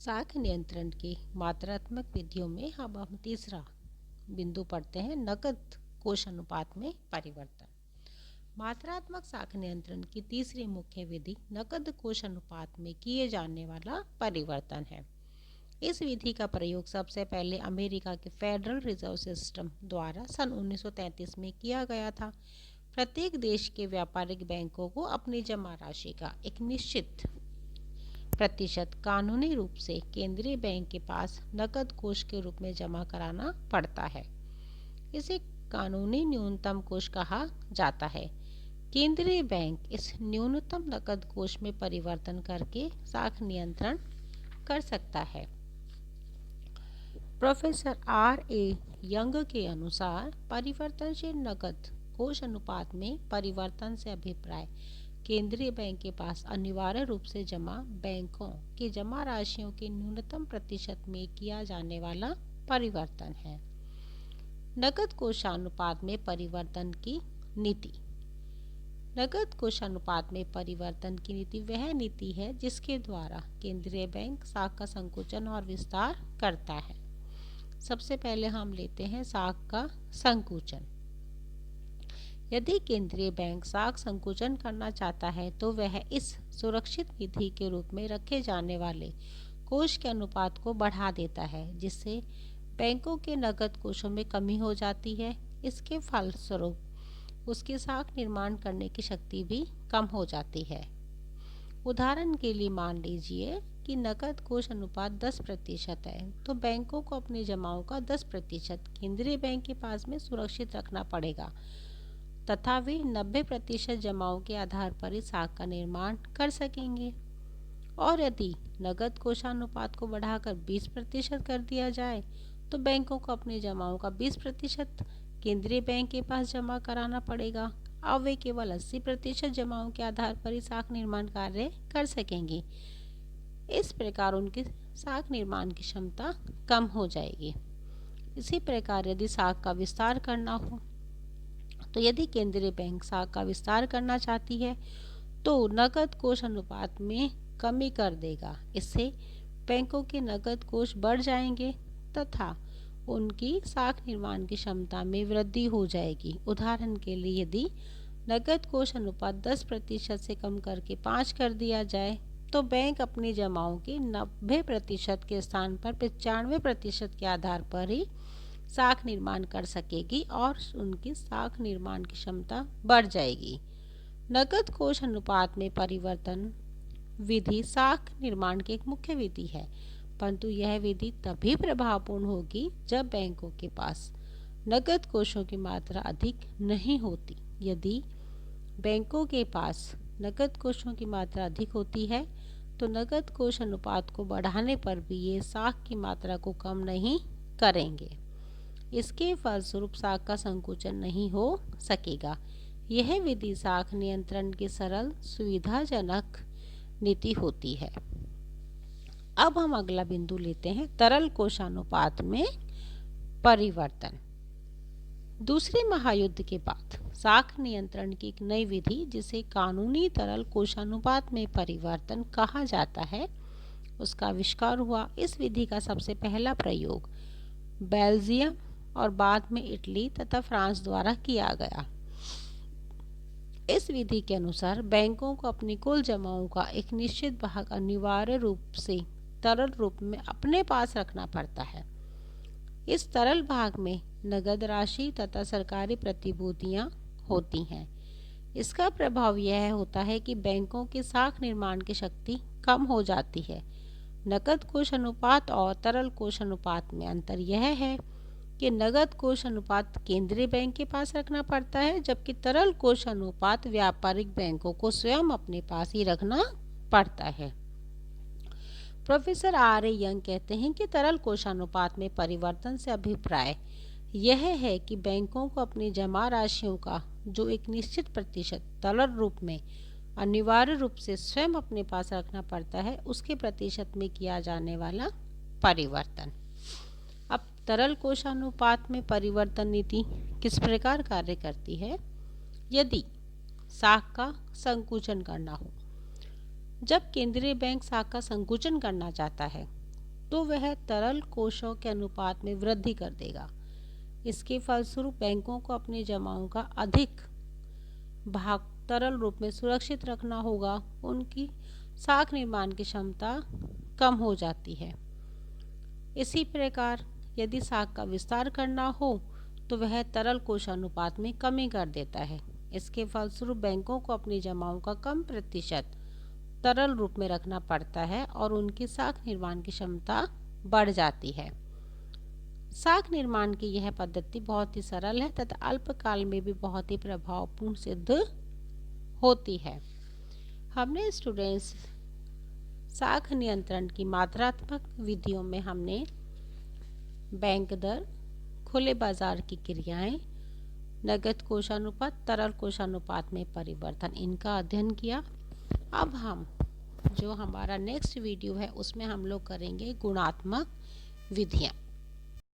साख नियंत्रण की मात्रात्मक विधियों में हम तीसरा बिंदु पढ़ते हैं, नकद कोष अनुपात में परिवर्तन। मात्रात्मक साख नियंत्रण की तीसरी मुख्य विधि नकद कोष अनुपात में किए जाने वाला परिवर्तन है। इस विधि का प्रयोग सबसे पहले अमेरिका के फेडरल रिजर्व सिस्टम द्वारा सन 1933 में किया गया था। प्रत्येक देश के व्यापारिक बैंकों को अपनी जमा राशि का एक निश्चित प्रतिशत कानूनी रूप से केंद्रीय बैंक के पास नकद कोष के रूप में जमा कराना पड़ता है। इसे कानूनी न्यूनतम कोष कहा जाता है। केंद्रीय बैंक इस न्यूनतम नकद कोष में परिवर्तन करके साख नियंत्रण कर सकता है। Professor R.A. यंग के अनुसार परिवर्तनशील नकद कोष अनुपात में परिवर्तन से अभिप्राय केंद्रीय बैंक के पास अनिवार्य रूप से जमा बैंकों की जमा राशियों के न्यूनतम प्रतिशत में किया जाने वाला परिवर्तन है। नकद कोषानुपात में परिवर्तन की नीति। नकद कोषानुपात में परिवर्तन की नीति वह नीति है जिसके द्वारा केंद्रीय बैंक साख का संकुचन और विस्तार करता है। सबसे पहले हम लेते हैं साख का संकुचन। यदि केंद्रीय बैंक साख संकुचन करना चाहता है तो वह इस सुरक्षित विधि के रूप में रखे जाने वाले कोष के अनुपात को बढ़ा देता है, जिससे बैंकों के नकद कोषों में कमी हो जाती है। इसके फलस्वरूप उसकी साख निर्माण करने की शक्ति भी कम हो जाती है। उदाहरण के लिए मान लीजिए कि नकद कोष अनुपात 10% है, तो बैंकों को अपनी जमाओं का 10% केंद्रीय बैंक के पास में सुरक्षित रखना पड़ेगा तथा वे 90% जमाओं के आधार पर ही साख का निर्माण कर सकेंगे। और यदि नकद कोषानुपात को बढ़ाकर 20% कर दिया जाए तो बैंकों को अपनी जमाओं का 20% केंद्रीय बैंक के पास जमा कराना पड़ेगा। अब वे केवल 80% जमाओं के आधार पर ही साख निर्माण कार्य कर सकेंगे। इस प्रकार उनकी साख निर्माण की क्षमता कम हो जाएगी। इसी प्रकार यदि साख का विस्तार करना हो तो यदि केंद्रीय बैंक साख का विस्तार करना चाहती है तो नकद कोष अनुपात में कमी कर देगा। इससे बैंकों के नकद कोष बढ़ जाएंगे तथा उनकी साख निर्माण की क्षमता में वृद्धि हो जाएगी। उदाहरण के लिए यदि नकद कोष अनुपात 10% से कम करके 5 कर दिया जाए तो बैंक अपनी जमाओं के 90% के स्थान पर 95% के आधार पर ही साख निर्माण कर सकेगी और उनकी साख निर्माण की क्षमता बढ़ जाएगी। नकद कोष अनुपात में परिवर्तन विधि साख निर्माण की एक मुख्य विधि है, परंतु यह विधि तभी प्रभावपूर्ण होगी जब बैंकों के पास नकद कोषों की मात्रा अधिक नहीं होती। यदि बैंकों के पास नकद कोषों की मात्रा अधिक होती है तो नकद कोष अनुपात को बढ़ाने पर भी ये साख की मात्रा को कम नहीं करेंगे। इसके फलस्वरूप साख का संकुचन नहीं हो सकेगा। यह विधि साख नियंत्रण की सरल सुविधाजनक नीति होती है। अब हम अगला बिंदु लेते हैं, तरल कोषानुपात में परिवर्तन। दूसरे महायुद्ध के बाद साख नियंत्रण की एक नई विधि जिसे कानूनी तरल कोषानुपात में परिवर्तन कहा जाता है उसका आविष्कार हुआ। इस विधि का सबसे पहला प्रयोग बेल्जियम और बाद में इटली तथा फ्रांस द्वारा किया गया। इस विधि के अनुसार बैंकों को अपनी कुल जमाओं का एक निश्चित भाग अनिवार्य रूप से तरल रूप में अपने पास रखना पड़ता है। इस तरल भाग में नगद राशि तथा सरकारी प्रतिभूतियां होती हैं। इसका प्रभाव यह होता है कि बैंकों की साख निर्माण की शक्ति कम हो जाती है। नकद कोष अनुपात और तरल कोष अनुपात में अंतर यह है कि नगद कोष अनुपात केंद्रीय बैंक के पास रखना पड़ता है, जबकि तरल कोष अनुपात व्यापारिक बैंकों को स्वयं अपने पास ही रखना पड़ता है। Professor R.A. यंग कहते हैं कि तरल कोषानुपात में परिवर्तन से अभिप्राय यह है कि बैंकों को अपनी जमा राशियों का जो एक निश्चित प्रतिशत तरल रूप में अनिवार्य रूप से स्वयं अपने पास रखना पड़ता है, उसके प्रतिशत में किया जाने वाला परिवर्तन। अब तरल कोषानुपात में परिवर्तन नीति किस प्रकार कार्य करती है? यदि साख का संकुचन करना हो, जब केंद्रीय बैंक साख का संकुचन करना चाहता है तो वह तरल कोषों के अनुपात में वृद्धि कर देगा। इसके फलस्वरूप बैंकों को अपनी जमाओं का अधिक भाग तरल रूप में सुरक्षित रखना होगा। उनकी साख निर्माण की क्षमता कम हो जाती है। इसी प्रकार यदि साख का विस्तार करना हो तो वह तरल कोष अनुपात में कमी कर देता है। इसके फलस्वरूप बैंकों को अपनी जमाओं का कम प्रतिशत तरल रूप में रखना पड़ता है और उनकी साख निर्माण की क्षमता बढ़ जाती है। साख निर्माण की यह पद्धति बहुत ही सरल है तथा अल्पकाल में भी बहुत ही प्रभावपूर्ण सिद्ध होती है। हमने स्टूडेंट्स साख नियंत्रण की मात्रात्मक विधियों में हमने बैंक दर, खुले बाजार की क्रियाएं, नगद कोषानुपात, तरल कोषानुपात में परिवर्तन, इनका अध्ययन किया। अब हम जो हमारा नेक्स्ट वीडियो है उसमें हम लोग करेंगे गुणात्मक विधियां।